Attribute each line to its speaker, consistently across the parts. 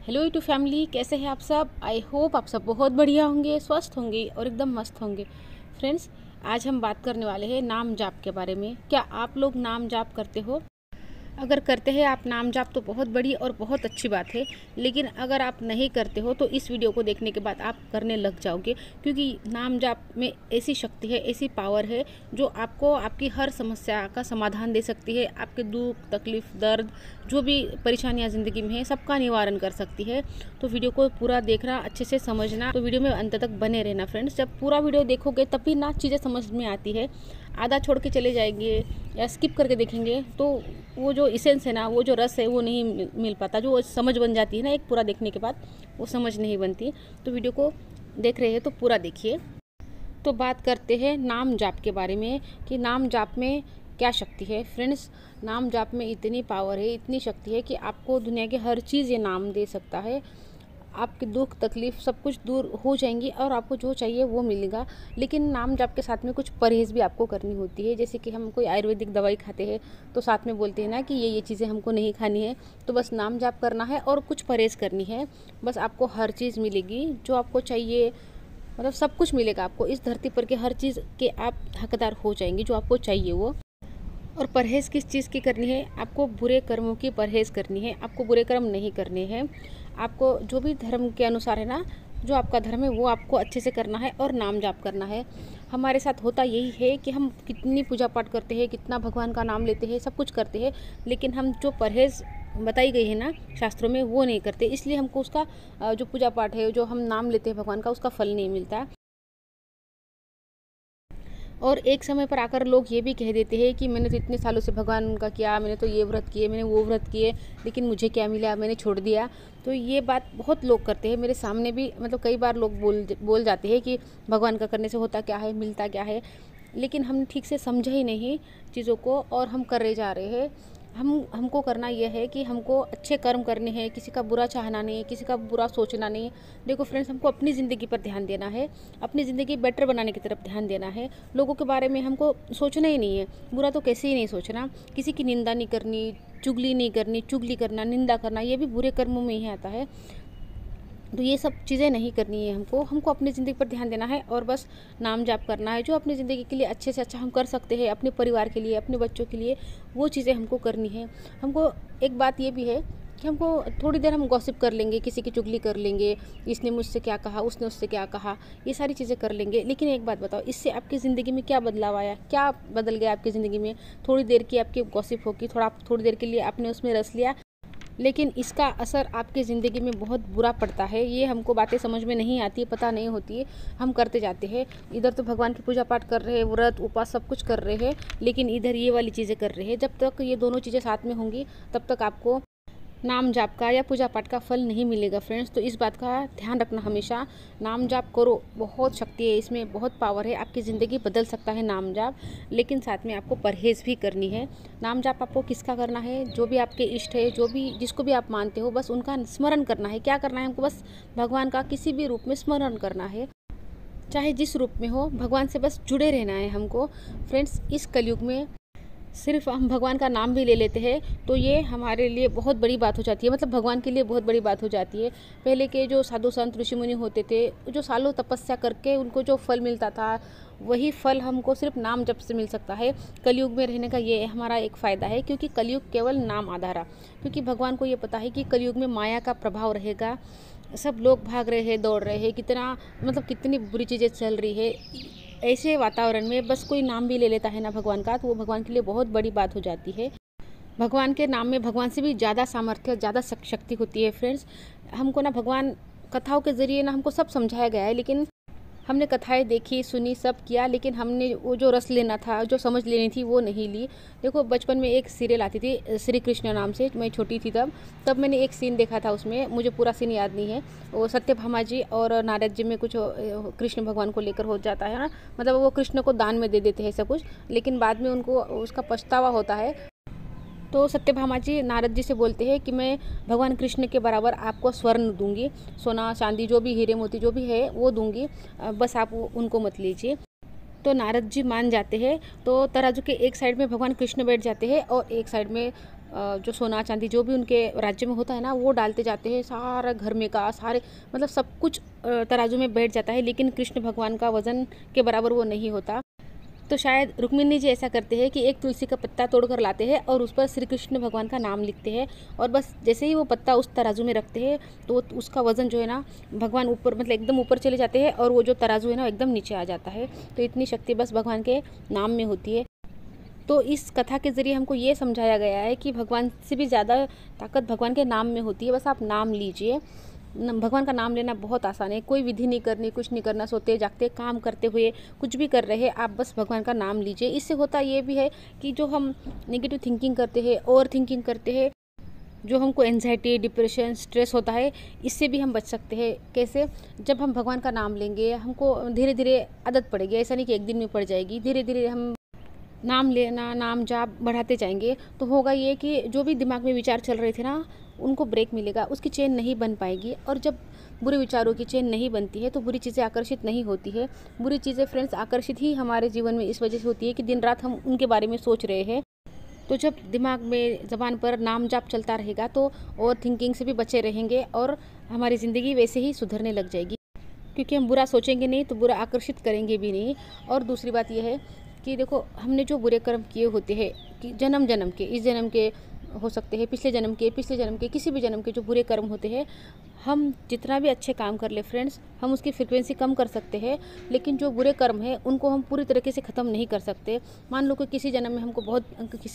Speaker 1: Hello YouTube family, कैसे हैं आप सब। आई होप आप सब बहुत बढ़िया होंगे, स्वस्थ होंगे और एकदम मस्त होंगे। फ्रेंड्स, आज हम बात करने वाले हैं नाम जाप के बारे में। क्या आप लोग नाम जाप करते हो? अगर करते हैं आप नाम जाप तो बहुत बड़ी और बहुत अच्छी बात है, लेकिन अगर आप नहीं करते हो तो इस वीडियो को देखने के बाद आप करने लग जाओगे, क्योंकि नाम जाप में ऐसी शक्ति है, ऐसी पावर है जो आपको आपकी हर समस्या का समाधान दे सकती है। आपके दुख, तकलीफ, दर्द, जो भी परेशानियां ज़िंदगी में है, सबका निवारण कर सकती है। तो वीडियो को पूरा देखना, अच्छे से समझना, तो वीडियो में अंत तक बने रहना फ्रेंड्स। जब पूरा वीडियो देखोगे तभी ना चीज़ें समझ में आती है। आधा छोड़ के चले जाएंगे या स्किप करके देखेंगे तो वो जो इसेंस है ना, वो जो रस है वो नहीं मिल पाता, जो समझ बन जाती है ना एक पूरा देखने के बाद, वो समझ नहीं बनती। तो वीडियो को देख रहे हैं तो पूरा देखिए। तो बात करते हैं नाम जाप के बारे में कि नाम जाप में क्या शक्ति है। फ्रेंड्स, नाम जाप में इतनी पावर है, इतनी शक्ति है कि आपको दुनिया की हर चीज़ ये नाम दे सकता है। आपके दुख, तकलीफ सब कुछ दूर हो जाएंगी और आपको जो चाहिए वो मिलेगा। लेकिन नाम जाप के साथ में कुछ परहेज़ भी आपको करनी होती है। जैसे कि हम कोई आयुर्वेदिक दवाई खाते हैं तो साथ में बोलते हैं ना कि ये चीज़ें हमको नहीं खानी है, तो बस नाम जाप करना है और कुछ परहेज़ करनी है। बस आपको हर चीज़ मिलेगी जो आपको चाहिए, मतलब सब कुछ मिलेगा आपको। इस धरती पर के हर चीज़ के आप हकदार हो जाएंगे, जो आपको चाहिए वो। और परहेज़ किस चीज़ की करनी है? आपको बुरे कर्मों की परहेज़ करनी है। आपको बुरे कर्म नहीं करने हैं। आपको जो भी धर्म के अनुसार है ना, जो आपका धर्म है वो आपको अच्छे से करना है और नाम जाप करना है। हमारे साथ होता यही है कि हम कितनी पूजा पाठ करते हैं, कितना भगवान का नाम लेते हैं, सब कुछ करते हैं, लेकिन हम जो परहेज़ बताई गई है ना शास्त्रों में, वो नहीं करते। इसलिए हमको उसका जो पूजा पाठ है, जो हम नाम लेते हैं भगवान का, उसका फल नहीं मिलता। और एक समय पर आकर लोग ये भी कह देते हैं कि मैंने तो इतने सालों से भगवान का किया, मैंने तो ये व्रत किए, मैंने वो व्रत किए, लेकिन मुझे क्या मिला, मैंने छोड़ दिया। तो ये बात बहुत लोग करते हैं, मेरे सामने भी मतलब कई बार लोग बोल जाते हैं कि भगवान का करने से होता क्या है, मिलता क्या है। लेकिन हम ठीक से समझे ही नहीं चीज़ों को और हम करे जा रहे हैं। हमको करना यह है कि हमको अच्छे कर्म करने हैं, किसी का बुरा चाहना नहीं, किसी का बुरा सोचना नहीं। देखो फ्रेंड्स, हमको अपनी ज़िंदगी पर ध्यान देना है, अपनी ज़िंदगी बेटर बनाने की तरफ ध्यान देना है। लोगों के बारे में हमको सोचना ही नहीं है, बुरा तो कैसे ही नहीं सोचना। किसी की निंदा नहीं करनी, चुगली नहीं करनी। चुगली करना, निंदा करना, ये भी बुरे कर्मों में ही आता है। तो ये सब चीज़ें नहीं करनी है हमको अपनी ज़िंदगी पर ध्यान देना है और बस नाम जाप करना है। जो अपनी ज़िंदगी के लिए अच्छे से अच्छा हम कर सकते हैं, अपने परिवार के लिए, अपने बच्चों के लिए, वो चीज़ें हमको करनी है। हमको एक बात ये भी है कि हमको थोड़ी देर हम गॉसिप कर लेंगे, किसी की चुगली कर लेंगे, इसने मुझसे क्या कहा, उसने उससे क्या कहा, ये सारी चीज़ें कर लेंगे। लेकिन एक बात बताओ, इससे आपकी ज़िंदगी में क्या बदलाव आया, क्या बदल गया आपकी ज़िंदगी में? थोड़ी देर की आपकी गॉसिप होगी, थोड़ी देर के लिए आपने उसमें रस लिया, लेकिन इसका असर आपकी ज़िंदगी में बहुत बुरा पड़ता है। ये हमको बातें समझ में नहीं आती, पता नहीं होती है, हम करते जाते हैं। इधर तो भगवान की पूजा पाठ कर रहे हैं, व्रत उपवास सब कुछ कर रहे हैं, लेकिन इधर ये वाली चीज़ें कर रहे हैं। जब तक ये दोनों चीज़ें साथ में होंगी तब तक आपको नाम जाप का या पूजा पाठ का फल नहीं मिलेगा फ्रेंड्स। तो इस बात का ध्यान रखना हमेशा। नाम जाप करो, बहुत शक्ति है इसमें, बहुत पावर है, आपकी ज़िंदगी बदल सकता है नाम जाप। लेकिन साथ में आपको परहेज़ भी करनी है। नाम जाप आपको किसका करना है? जो भी आपके इष्ट है, जो भी जिसको भी आप मानते हो, बस उनका स्मरण करना है। क्या करना है हमको? बस भगवान का किसी भी रूप में स्मरण करना है, चाहे जिस रूप में हो, भगवान से बस जुड़े रहना है हमको। फ्रेंड्स, इस कलयुग में सिर्फ हम भगवान का नाम भी ले लेते हैं तो ये हमारे लिए बहुत बड़ी बात हो जाती है, मतलब भगवान के लिए बहुत बड़ी बात हो जाती है। पहले के जो साधु संत ऋषि मुनि होते थे, जो सालों तपस्या करके उनको जो फल मिलता था, वही फल हमको सिर्फ नाम जप से मिल सकता है। कलयुग में रहने का ये हमारा एक फ़ायदा है, क्योंकि कलयुग केवल नाम आधारा, क्योंकि भगवान को ये पता है कि कलयुग में माया का प्रभाव रहेगा। सब लोग भाग रहे हैं, दौड़ रहे हैं, कितना मतलब कितनी बुरी चीज़ें चल रही है। ऐसे वातावरण में बस कोई नाम भी ले लेता है ना भगवान का, तो वो भगवान के लिए बहुत बड़ी बात हो जाती है। भगवान के नाम में भगवान से भी ज़्यादा सामर्थ्य, ज़्यादा शक्ति होती है फ्रेंड्स। हमको ना भगवान कथाओं के ज़रिए ना हमको सब समझाया गया है, लेकिन हमने कथाएं देखी, सुनी, सब किया, लेकिन हमने वो जो रस लेना था, जो समझ लेनी थी, वो नहीं ली। देखो, बचपन में एक सीरियल आती थी श्री कृष्ण नाम से, मैं छोटी थी तब मैंने एक सीन देखा था उसमें, मुझे पूरा सीन याद नहीं है। वो सत्यभामा जी और नारद जी में कुछ कृष्ण भगवान को लेकर हो जाता है ना, मतलब वो कृष्ण को दान में दे देते हैं सब कुछ, लेकिन बाद में उनको उसका पछतावा होता है। तो सत्यभामा जी नारद जी से बोलते हैं कि मैं भगवान कृष्ण के बराबर आपको स्वर्ण दूंगी, सोना चांदी जो भी हीरे मोती जो भी है वो दूंगी, बस आप उनको मत लीजिए। तो नारद जी मान जाते हैं। तो तराजू के एक साइड में भगवान कृष्ण बैठ जाते हैं और एक साइड में जो सोना चांदी जो भी उनके राज्य में होता है ना, वो डालते जाते हैं। सारा घर में का सारे मतलब सब कुछ तराजू में बैठ जाता है, लेकिन कृष्ण भगवान का वज़न के बराबर वो नहीं होता। तो शायद रुक्मिणी जी ऐसा करते हैं कि एक तुलसी का पत्ता तोड़कर लाते हैं और उस पर श्री कृष्ण भगवान का नाम लिखते हैं, और बस जैसे ही वो पत्ता उस तराजू में रखते हैं तो उसका वज़न जो है ना, भगवान ऊपर मतलब एकदम ऊपर चले जाते हैं और वो जो तराजू है ना एकदम नीचे आ जाता है। तो इतनी शक्ति बस भगवान के नाम में होती है। तो इस कथा के ज़रिए हमको ये समझाया गया है कि भगवान से भी ज़्यादा ताकत भगवान के नाम में होती है। बस आप नाम लीजिए। भगवान का नाम लेना बहुत आसान है, कोई विधि नहीं करनी, कुछ नहीं करना, सोते जागते काम करते हुए कुछ भी कर रहे हैं, आप बस भगवान का नाम लीजिए। इससे होता ये भी है कि जो हम नेगेटिव थिंकिंग करते हैं, ओवर थिंकिंग करते हैं, जो हमको एंजाइटी, डिप्रेशन, स्ट्रेस होता है, इससे भी हम बच सकते हैं। कैसे? जब हम भगवान का नाम लेंगे, हमको धीरे धीरे आदत पड़ेगी। ऐसा नहीं कि एक दिन में पड़ जाएगी, धीरे धीरे हम नाम लेना, नाम जाप बढ़ाते जाएंगे तो होगा ये कि जो भी दिमाग में विचार चल रहे थे ना, उनको ब्रेक मिलेगा, उसकी चेन नहीं बन पाएगी। और जब बुरे विचारों की चेन नहीं बनती है तो बुरी चीज़ें आकर्षित नहीं होती है। बुरी चीज़ें फ्रेंड्स आकर्षित ही हमारे जीवन में इस वजह से होती है कि दिन रात हम उनके बारे में सोच रहे हैं। तो जब दिमाग में ज़बान पर नाम जाप चलता रहेगा तो ओवर थिंकिंग से भी बचे रहेंगे और हमारी ज़िंदगी वैसे ही सुधरने लग जाएगी, क्योंकि हम बुरा सोचेंगे नहीं तो बुरा आकर्षित करेंगे भी नहीं। और दूसरी बात यह है कि देखो, हमने जो बुरे कर्म किए होते हैं कि जन्म जन्म के, इस जन्म के हो सकते हैं, पिछले जन्म के, किसी भी जन्म के जो बुरे कर्म होते हैं, हम जितना भी अच्छे काम कर ले फ्रेंड्स, हम उसकी फ्रिक्वेंसी कम कर सकते हैं, लेकिन जो बुरे कर्म है उनको हम पूरी तरीके से ख़त्म नहीं कर सकते। मान लो कि किसी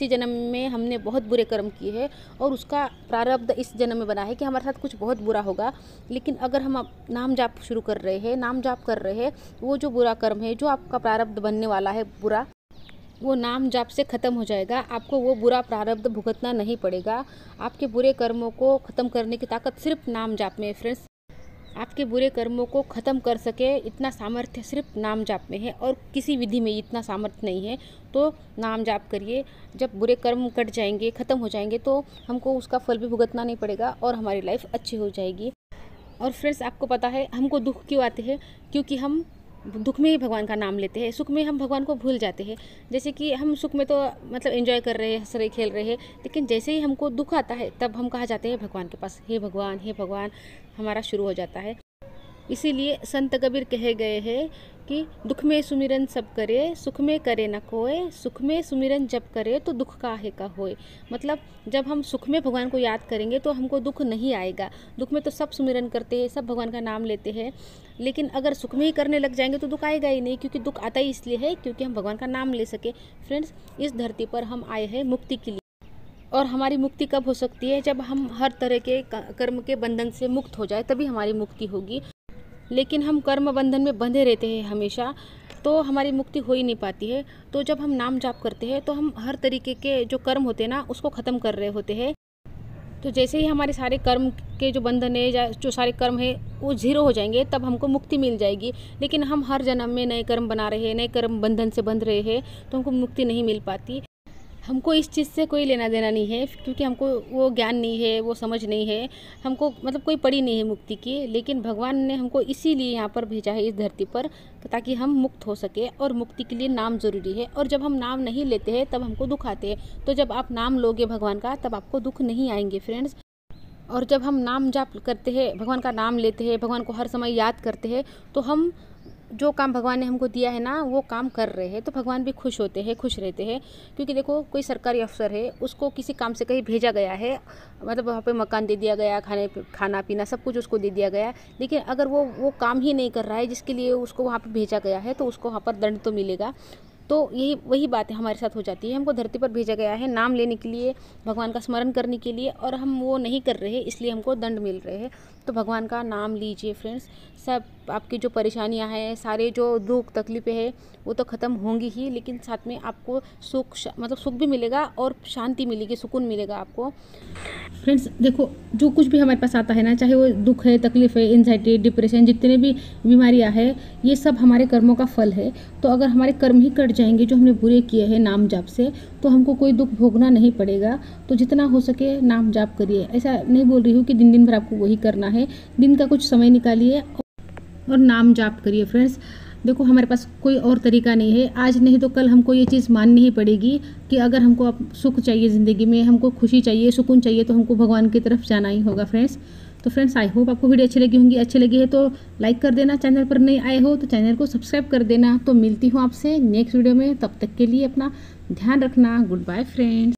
Speaker 1: जन्म में हमने बहुत बुरे कर्म किए हैं और उसका प्रारब्ध इस जन्म में बना है कि हमारे साथ कुछ बहुत बुरा होगा, लेकिन अगर हम नाम जाप शुरू कर रहे हैं, नाम जाप कर रहे हैं, वो जो बुरा कर्म है, जो आपका प्रारब्ध बनने वाला है बुरा, वो नाम जाप से ख़त्म हो जाएगा। आपको वो बुरा प्रारब्ध भुगतना नहीं पड़ेगा। आपके बुरे कर्मों को ख़त्म करने की ताकत सिर्फ नाम जाप में है फ्रेंड्स। आपके बुरे कर्मों को ख़त्म कर सके इतना सामर्थ्य सिर्फ नाम जाप में है, और किसी विधि में इतना सामर्थ्य नहीं है। तो नाम जाप करिए। जब बुरे कर्म कट जाएंगे, ख़त्म हो जाएंगे, तो हमको उसका फल भी भुगतना नहीं पड़ेगा और हमारी लाइफ अच्छी हो जाएगी। और फ्रेंड्स, आपको पता है हमको दुख क्यों आते हैं? क्योंकि हम दुख में ही भगवान का नाम लेते हैं, सुख में हम भगवान को भूल जाते हैं। जैसे कि हम सुख में तो मतलब एंजॉय कर रहे हैं, हंस रहे, खेल रहे हैं, लेकिन जैसे ही हमको दुख आता है तब हम कहाँ जाते हैं? भगवान के पास। हे भगवान, हमारा शुरू हो जाता है। इसीलिए संत कबीर कहे गए हैं कि दुख में सुमिरन सब करे, सुख में करे न कोय, सुख में सुमिरन जब करे तो दुख काहे का होए। मतलब जब हम सुख में भगवान को याद करेंगे तो हमको दुख नहीं आएगा। दुख में तो सब सुमिरन करते हैं, सब भगवान का नाम लेते हैं, लेकिन अगर सुख में ही करने लग जाएंगे तो दुख आएगा ही नहीं, क्योंकि दुख आता ही इसलिए है क्योंकि हम भगवान का नाम ले सके। फ्रेंड्स, इस धरती पर हम आए हैं मुक्ति के लिए, और हमारी मुक्ति कब हो सकती है? जब हम हर तरह के कर्म के बंधन से मुक्त हो जाए, तभी हमारी मुक्ति होगी। लेकिन हम कर्म बंधन में बंधे रहते हैं हमेशा, तो हमारी मुक्ति हो ही नहीं पाती है। तो जब हम नाम जाप करते हैं तो हम हर तरीके के जो कर्म होते हैं ना, उसको ख़त्म कर रहे होते हैं। तो जैसे ही हमारे सारे कर्म के जो बंधन है या जो सारे कर्म है वो ज़ीरो हो जाएंगे, तब हमको मुक्ति मिल जाएगी। लेकिन हम हर जन्म में नए कर्म बना रहे हैं, नए कर्म बंधन से बंध रहे हैं, तो हमको मुक्ति नहीं मिल पाती। हमको इस चीज़ से कोई लेना देना नहीं है, क्योंकि हमको वो ज्ञान नहीं है, वो समझ नहीं है, हमको मतलब कोई पड़ी नहीं है मुक्ति की। लेकिन भगवान ने हमको इसीलिए यहाँ पर भेजा है इस धरती पर, ताकि हम मुक्त हो सके। और मुक्ति के लिए नाम ज़रूरी है, और जब हम नाम नहीं लेते हैं तब हमको दुख आते हैं। तो जब आप नाम लोगे भगवान का, तब आपको दुख नहीं आएंगे फ्रेंड्स। और जब हम नाम जाप करते हैं, भगवान का नाम लेते हैं, भगवान को हर समय याद करते हैं, तो हम जो काम भगवान ने हमको दिया है ना, वो काम कर रहे हैं, तो भगवान भी खुश होते हैं, खुश रहते हैं। क्योंकि देखो, कोई सरकारी अफसर है, उसको किसी काम से कहीं भेजा गया है, मतलब वहाँ पे मकान दे दिया गया, खाना पीना सब कुछ उसको दे दिया गया, लेकिन अगर वो काम ही नहीं कर रहा है जिसके लिए उसको वहाँ पे भेजा गया है, तो उसको वहाँ पर दंड तो मिलेगा। तो यही वही बात है हमारे साथ हो जाती है। हमको धरती पर भेजा गया है नाम लेने के लिए, भगवान का स्मरण करने के लिए, और हम वो नहीं कर रहे हैं, इसलिए हमको दंड मिल रहे हैं। तो भगवान का नाम लीजिए फ्रेंड्स। सब आपकी जो परेशानियां हैं, सारे जो दुख तकलीफ़ें हैं, वो तो ख़त्म होंगी ही, लेकिन साथ में आपको सुख भी मिलेगा और शांति मिलेगी, सुकून मिलेगा आपको। फ्रेंड्स देखो, जो कुछ भी हमारे पास आता है ना, चाहे वो दुख है, तकलीफ़ है, एंजाइटी, डिप्रेशन, जितने भी बीमारियां हैं, ये सब हमारे कर्मों का फल है। तो अगर हमारे कर्म ही कट जाएंगे जो हमने बुरे किए हैं नाम जाप से, तो हमको कोई दुख भोगना नहीं पड़ेगा। तो जितना हो सके नाम जाप करिए। ऐसा नहीं बोल रही हूँ कि दिन भर आपको वही करना है, दिन का कुछ समय निकालिए और नाम जाप करिए फ्रेंड्स। देखो हमारे पास कोई और तरीका नहीं है, आज नहीं तो कल हमको ये चीज़ माननी ही पड़ेगी कि अगर हमको अब सुख चाहिए ज़िंदगी में, हमको खुशी चाहिए, सुकून चाहिए, तो हमको भगवान की तरफ जाना ही होगा फ्रेंड्स। तो फ्रेंड्स आई होप आपको वीडियो अच्छी लगी होंगी, अच्छी लगी है तो लाइक कर देना, चैनल पर नए आए हो तो चैनल को सब्सक्राइब कर देना। तो मिलती हूँ आपसे नेक्स्ट वीडियो में, तब तक के लिए अपना ध्यान रखना। Good bye friends.